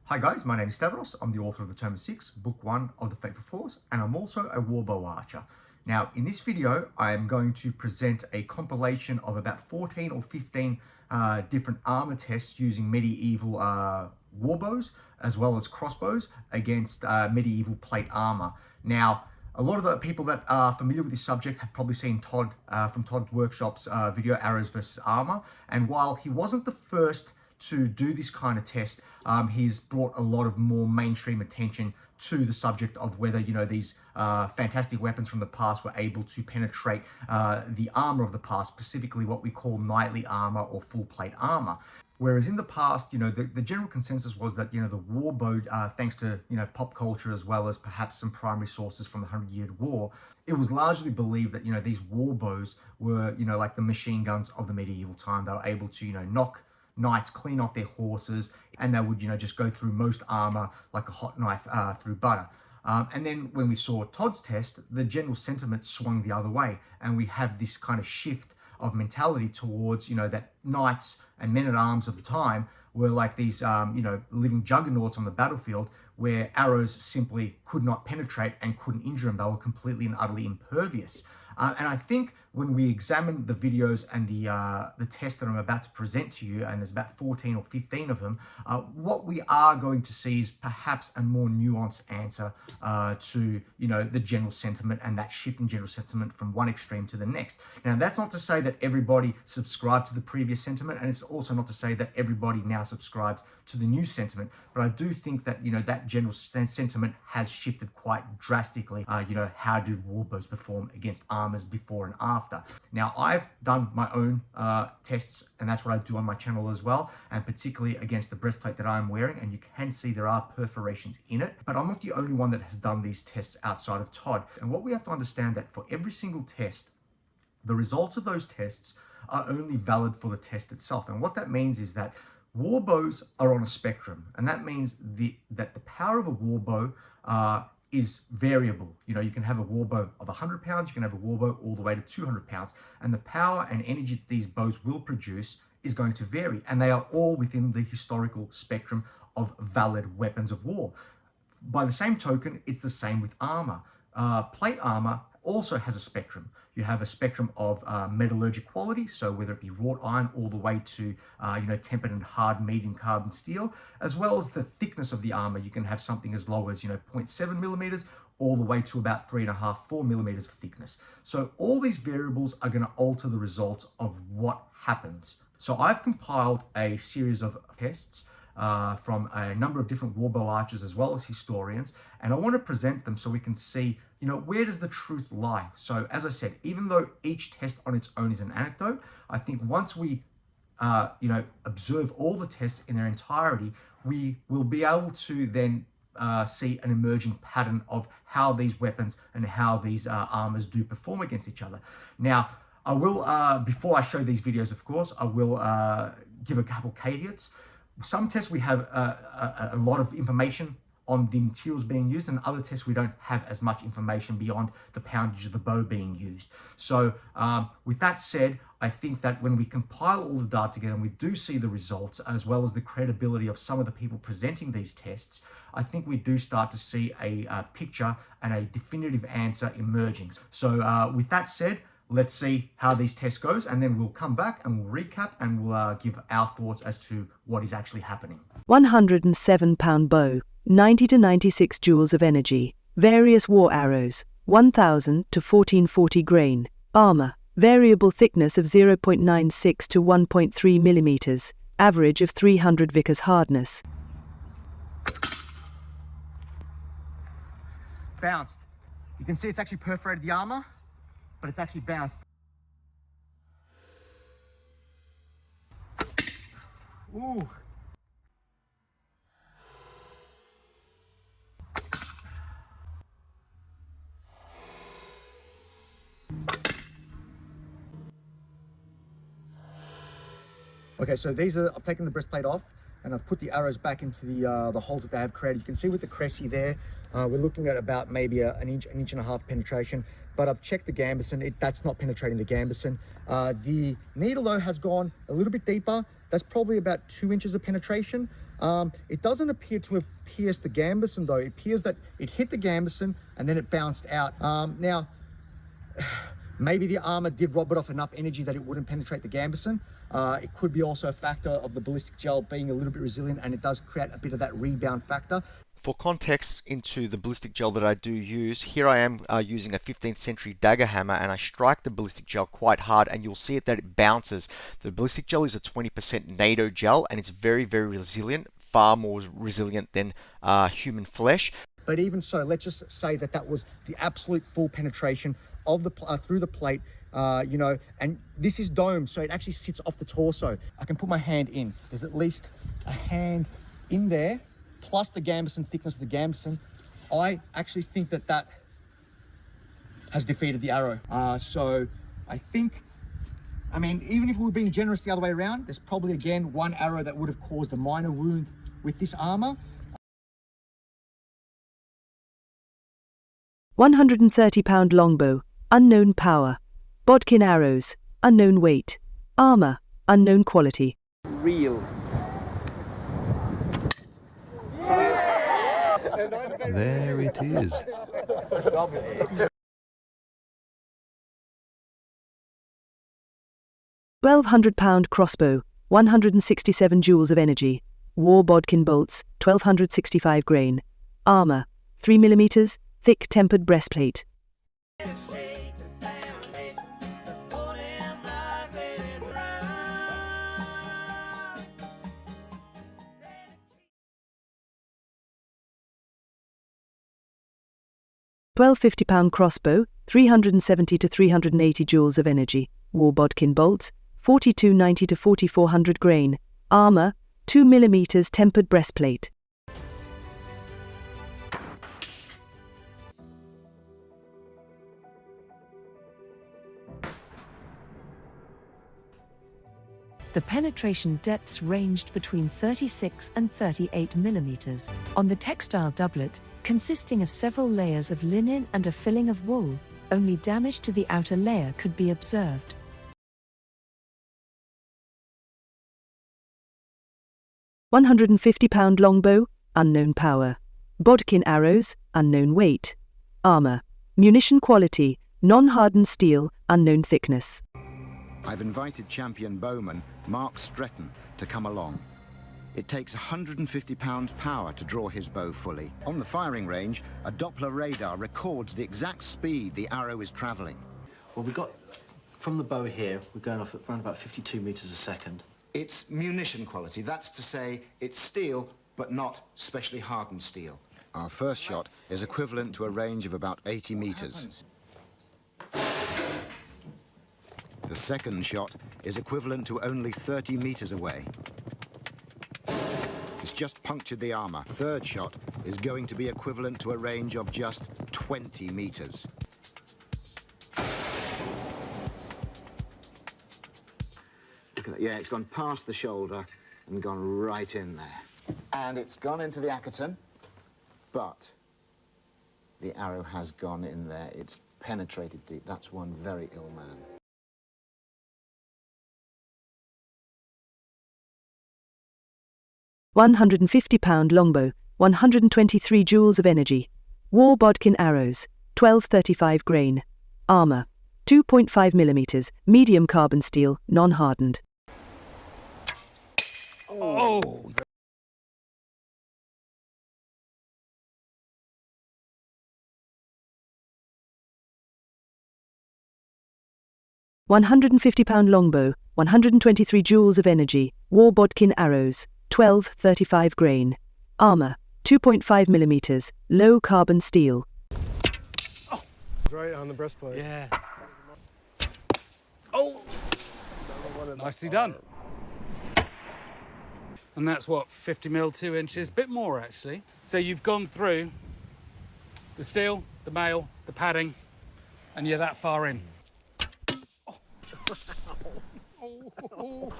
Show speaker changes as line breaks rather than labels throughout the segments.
Hi guys, my name is Stavros. I'm the author of The Term of Six, Book 1 of the Fateful Force, and I'm also a Warbow archer. Now, in this video, I'm going to present a compilation of about 14 or 15 different armor tests using medieval warbows, as well as crossbows, against medieval plate armor. Now, a lot of the people that are familiar with this subject have probably seen Todd from Todd's Workshop's video, Arrows versus Armor, and while he wasn't the first to do this kind of test, he's brought a lot of more mainstream attention to the subject of whether, these fantastic weapons from the past were able to penetrate the armor of the past, specifically what we call knightly armor or full plate armor. Whereas in the past, the general consensus was that, the warbow, thanks to, pop culture as well as perhaps some primary sources from the 100-Year War, it was largely believed that, these warbows were, like the machine guns of the medieval time. They were able to, knock knights clean off their horses, and they would, just go through most armor like a hot knife through butter. And then when we saw Todd's test, the general sentiment swung the other way, and we have this kind of shift of mentality towards, that knights and men-at-arms of the time were like these, living juggernauts on the battlefield, where arrows simply could not penetrate and couldn't injure them. They were completely and utterly impervious. And I think when we examine the videos and the test that I'm about to present to you, and there's about 14 or 15 of them, what we are going to see is perhaps a more nuanced answer to, the general sentiment and that shift in general sentiment from one extreme to the next. Now, that's not to say that everybody subscribed to the previous sentiment, and it's also not to say that everybody now subscribes to the new sentiment, but I do think that, that general sentiment has shifted quite drastically. How do warbows perform against armors before and after? Now, I've done my own tests, and that's what I do on my channel as well, and particularly against the breastplate that I'm wearing, and you can see there are perforations in it, but I'm not the only one that has done these tests outside of Todd. And what we have to understand that for every single test, the results of those tests are only valid for the test itself. And what that means is that warbows are on a spectrum, and that means that the power of a warbow is variable. You can have a warbow of 100 pounds, you can have a warbow all the way to 200 pounds, and the power and energy that these bows will produce is going to vary, and they are all within the historical spectrum of valid weapons of war. By the same token, it's the same with armor. Plate armor also has a spectrum. You have a spectrum of metallurgic quality, so whether it be wrought iron all the way to tempered and hard medium carbon steel, as well as the thickness of the armor. You can have something as low as 0.7 millimeters all the way to about 3.5, 4 millimeters of thickness. So all these variables are going to alter the results of what happens. So I've compiled a series of tests from a number of different warbow archers as well as historians, and I want to present them so we can see, where does the truth lie? So as I said, even though each test on its own is an anecdote, I think once we observe all the tests in their entirety, we will be able to then see an emerging pattern of how these weapons and how these armors do perform against each other. Now, I will, before I show these videos, of course, I will give a couple caveats. Some tests we have a lot of information on the materials being used, and other tests we don't have as much information beyond the poundage of the bow being used. So with that said, I think that when we compile all the data together and we do see the results, as well as the credibility of some of the people presenting these tests, I think we do start to see a picture and a definitive answer emerging. So with that said, let's see how these tests goes, and then we'll come back and we'll recap and we'll give our thoughts as to what is actually happening.
107-pound bow, 90 to 96 joules of energy. Various war arrows, 1000 to 1440 grain. Armor, variable thickness of 0.96 to 1.3 millimeters. Average of 300 Vickers hardness.
Bounced. You can see it's actually perforated the armor, but it's actually bounced. Ooh. Okay, so I've taken the breastplate off and I've put the arrows back into the holes that they have created. You can see with the Cressy there, we're looking at about maybe an inch and a half penetration, but I've checked the gambeson, that's not penetrating the gambeson. The needle though has gone a little bit deeper. That's probably about 2 inches of penetration. It doesn't appear to have pierced the gambeson though. It appears that it hit the gambeson and then it bounced out. Now, maybe the armor did rob it off enough energy that it wouldn't penetrate the gambeson. It could be also a factor of the ballistic gel being a little bit resilient, and it does create a bit of that rebound factor.
For context into the ballistic gel that I do use, here I am using a 15th century dagger hammer, and I strike the ballistic gel quite hard, and you'll see it that it bounces. The ballistic gel is a 20% NATO gel, and it's very, very resilient, far more resilient than human flesh.
But even so, let's just say that that was the absolute full penetration of the through the plate, you know, and this is domed, so it actually sits off the torso. I can put my hand in. There's at least a hand in there, plus the gambeson, thickness of the gambeson. I actually think that that has defeated the arrow. So I think, I mean, even if we were being generous the other way around, there's probably again one arrow that would have caused a minor wound with this armor.
130-pound longbow, unknown power. Bodkin arrows, unknown weight. Armor, unknown quality.
Real.
There it is.
1,200-pound crossbow, 167 joules of energy. War bodkin bolts, 1,265 grain. Armor, 3 mm, thick tempered breastplate. £1,250 crossbow, 370 to 380 joules of energy. War bodkin bolts, 4290 to 4400 grain. Armor, 2 mm tempered breastplate.
The penetration depths ranged between 36 and 38 mm. On the textile doublet, consisting of several layers of linen and a filling of wool, only damage to the outer layer could be observed.
£150 longbow, unknown power. Bodkin arrows, unknown weight. Armor, munition quality, non-hardened steel, unknown thickness.
I've invited champion bowman Mark Stretton to come along. It takes 150 pounds power to draw his bow fully. On the firing range, a Doppler radar records the exact speed the arrow is travelling.
Well, we got from the bow here, we're going off at around about 52 meters a second.
It's munition quality. That's to say, it's steel, but not specially hardened steel. Our first shot is equivalent to a range of about 80 meters. The second shot is equivalent to only 30 meters away. It's just punctured the armor. Third shot is going to be equivalent to a range of just 20 meters. Look at that. Yeah, it's gone past the shoulder and gone right in there. And it's gone into the Ackerton, but the arrow has gone in there. It's penetrated deep. That's one very ill man.
£150 longbow, 123 joules of energy. War bodkin arrows, 1235 grain. Armor, 2.5 mm, medium carbon steel, non-hardened.
Oh!
£150 longbow, 123 joules of energy. War bodkin arrows, 1235 grain. Armor, 2.5 mm, low carbon steel.
Oh. Right on the breastplate.
Yeah. Oh! Nicely done. And that's what, 50mm, 2 inches, bit more actually. So you've gone through the steel, the mail, the padding, and you're that far in. Oh. Oh.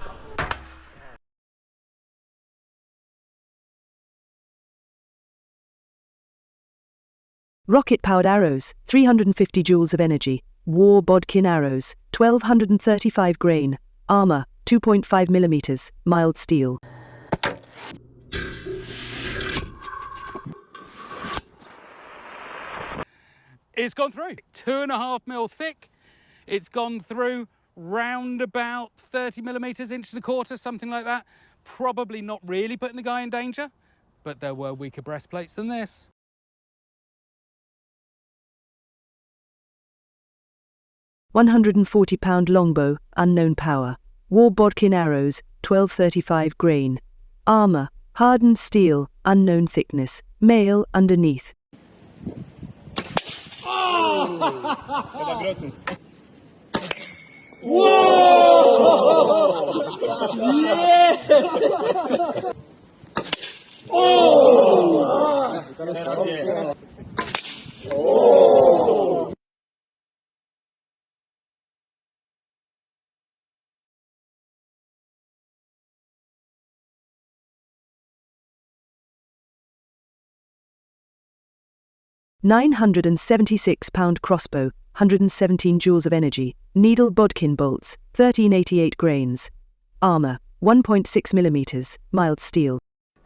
Rocket-powered arrows, 350 joules of energy. War bodkin arrows, 1235 grain. Armor, 2.5 mm, mild steel.
It's gone through. 2.5 mil thick. It's gone through round about 30 millimeters, inch and a quarter, something like that. Probably not really putting the guy in danger, but there were weaker breastplates than this.
£140 longbow, unknown power. War bodkin arrows, 1235 grain. Armour, hardened steel, unknown thickness. Male underneath. £976 crossbow, 117 joules of energy. Needle bodkin bolts, 1388 grains. Armour, 1.6 millimeters, mild steel.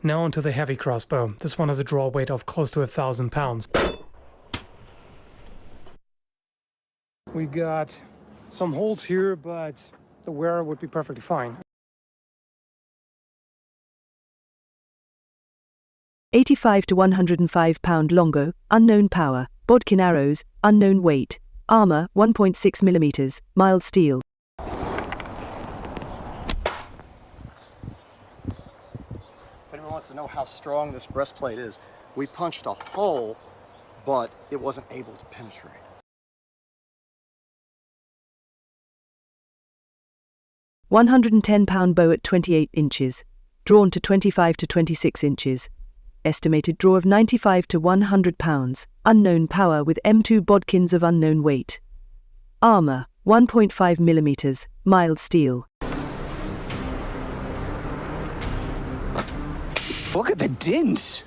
Now onto the heavy crossbow. This one has a draw weight of close to 1,000 pounds. We got some holes here, but the wearer would be perfectly fine.
£85 to £105 longo, unknown power. Bodkin arrows, unknown weight. Armour, 1.6 millimeters, mild steel.
If anyone wants to know how strong this breastplate is, we punched a hole, but it wasn't able to penetrate.
£110 bow at 28 inches. Drawn to 25 to 26 inches. Estimated draw of 95 to £100. Unknown power with M2 bodkins of unknown weight. Armour, 1.5 millimeters, mild steel.
Look at the dint!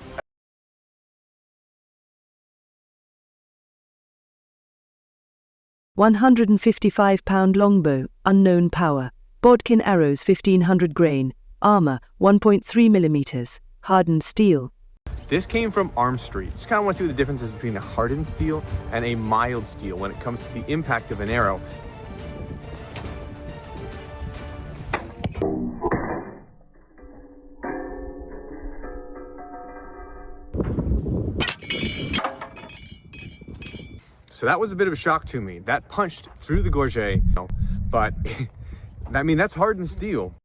£155 longbow, unknown power. Bodkin arrows 1500 grain. Armour, 1.3 millimeters, hardened steel.
This came from Arm Street. Just kind of want to see the differences between a hardened steel and a mild steel when it comes to the impact of an arrow. So that was a bit of a shock to me. That punched through the gorget, but I mean, that's hardened steel.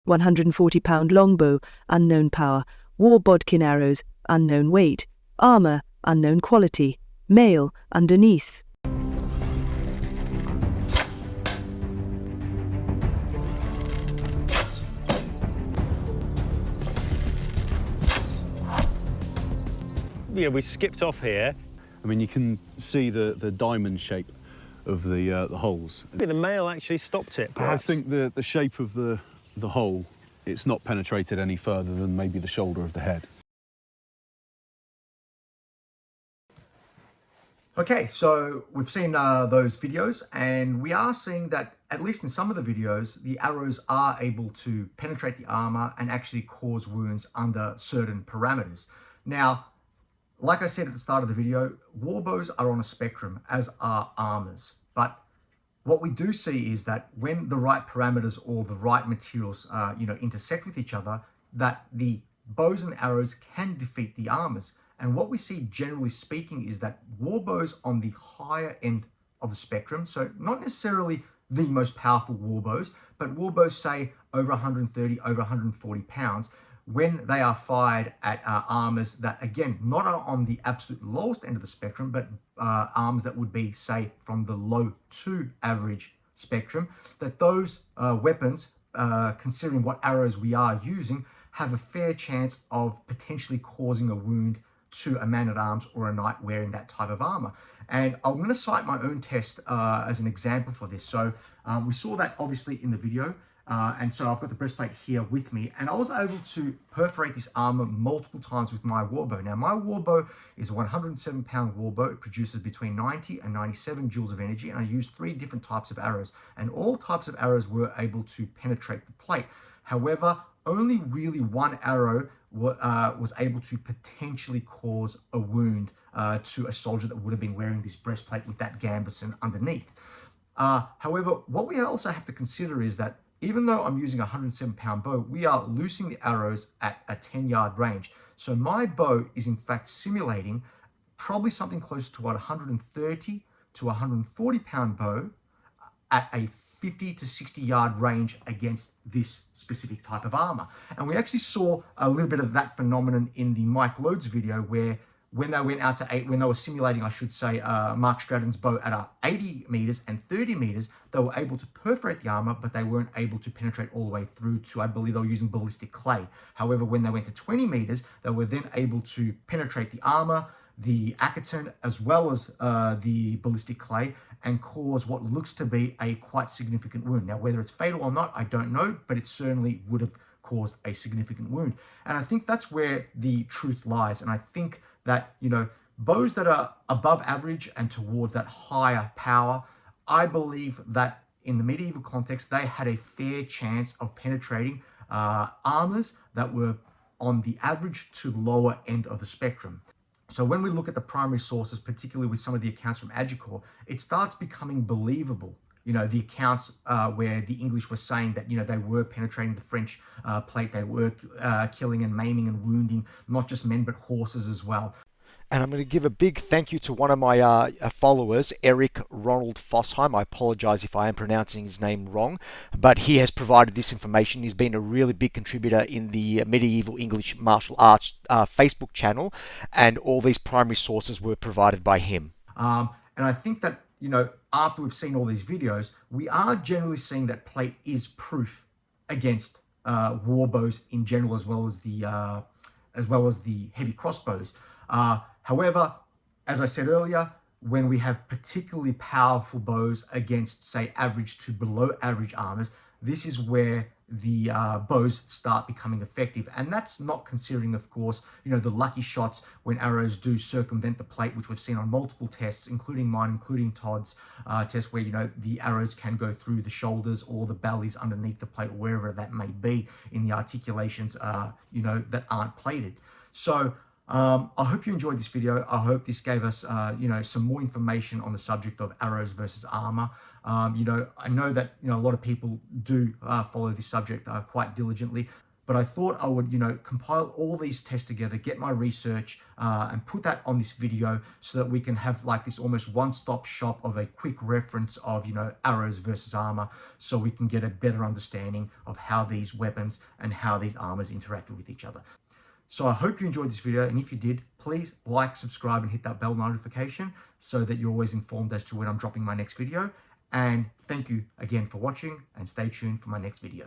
£140 longbow, unknown power. War bodkin arrows, unknown weight. Armour, unknown quality. Male, underneath.
Yeah, we skipped off here. I mean, you can see the diamond shape of the holes. Maybe the male actually stopped it, perhaps. I think the shape of the hole, it's not penetrated any further than maybe the shoulder of the head.
Okay, so we've seen those videos, and we are seeing that, at least in some of the videos, the arrows are able to penetrate the armor and actually cause wounds under certain parameters. Now, like I said at the start of the video, warbows are on a spectrum, as are armors. But what we do see is that when the right parameters or the right materials, intersect with each other, that the bows and arrows can defeat the armors. And what we see, generally speaking, is that warbows on the higher end of the spectrum, so not necessarily the most powerful warbows, but warbows, say, over 130, over 140 pounds, when they are fired at armors that, again, not are on the absolute lowest end of the spectrum, but arms that would be, say, from the low to average spectrum, that those weapons, considering what arrows we are using, have a fair chance of potentially causing a wound to a man-at-arms or a knight wearing that type of armor. And I'm going to cite my own test as an example for this. So we saw that obviously in the video. And so I've got the breastplate here with me, and I was able to perforate this armor multiple times with my warbow. Now, my warbow is a 107-pound warbow. It produces between 90 and 97 joules of energy, and I used 3 different types of arrows, and all types of arrows were able to penetrate the plate. However, only really one arrow was able to potentially cause a wound to a soldier that would have been wearing this breastplate with that gambeson underneath. However, what we also have to consider is that even though I'm using a 107-pound bow, we are loosing the arrows at a 10-yard range. So my bow is in fact simulating probably something close to what, 130 to 140-pound bow at a 50 to 60-yard range against this specific type of armor. And we actually saw a little bit of that phenomenon in the Mike Loads video, where when they went out to when they were simulating, I should say, Mark Stratton's bow at 80 meters and 30 meters, they were able to perforate the armor, but they weren't able to penetrate all the way through to, I believe they were using ballistic clay. However, when they went to 20 meters, they were then able to penetrate the armor, the Agincourt, as well as the ballistic clay, and cause what looks to be a quite significant wound. Now, whether it's fatal or not, I don't know, but it certainly would have caused a significant wound. And I think that's where the truth lies. And I think that, you know, bows that are above average and towards that higher power, I believe that in the medieval context, they had a fair chance of penetrating armors that were on the average to lower end of the spectrum. So when we look at the primary sources, particularly with some of the accounts from Agincourt, it starts becoming believable. You know, the accounts where the English were saying that, you know, they were penetrating the French plate, they were killing and maiming and wounding not just men but horses as well.
And I'm going to give a big thank you to one of my followers, Eric Ronald Fossheim. I apologize if I am pronouncing his name wrong, but he has provided this information. He's been a really big contributor in the Medieval English Martial Arts Facebook channel, and all these primary sources were provided by him.
And I think that, you know, after we've seen all these videos, we are generally seeing that plate is proof against warbows in general, as well as the heavy crossbows. However, as I said earlier, when we have particularly powerful bows against, say, average to below average armors, this is where the bows start becoming effective. And that's not considering, of course, you know, the lucky shots when arrows do circumvent the plate, which we've seen on multiple tests, including mine, including Todd's test, where, you know, the arrows can go through the shoulders or the bellies underneath the plate, or wherever that may be in the articulations, you know, that aren't plated. So I hope you enjoyed this video. I hope this gave us, you know, some more information on the subject of arrows versus armor. You know, I know that, you know, a lot of people do follow this subject quite diligently, but I thought I would, you know, compile all these tests together, get my research, and put that on this video so that we can have like this almost one-stop shop of a quick reference of, you know, arrows versus armor, so we can get a better understanding of how these weapons and how these armors interacted with each other. So I hope you enjoyed this video, and if you did, please like, subscribe, and hit that bell notification so that you're always informed as to when I'm dropping my next video. And thank you again for watching, and stay tuned for my next video.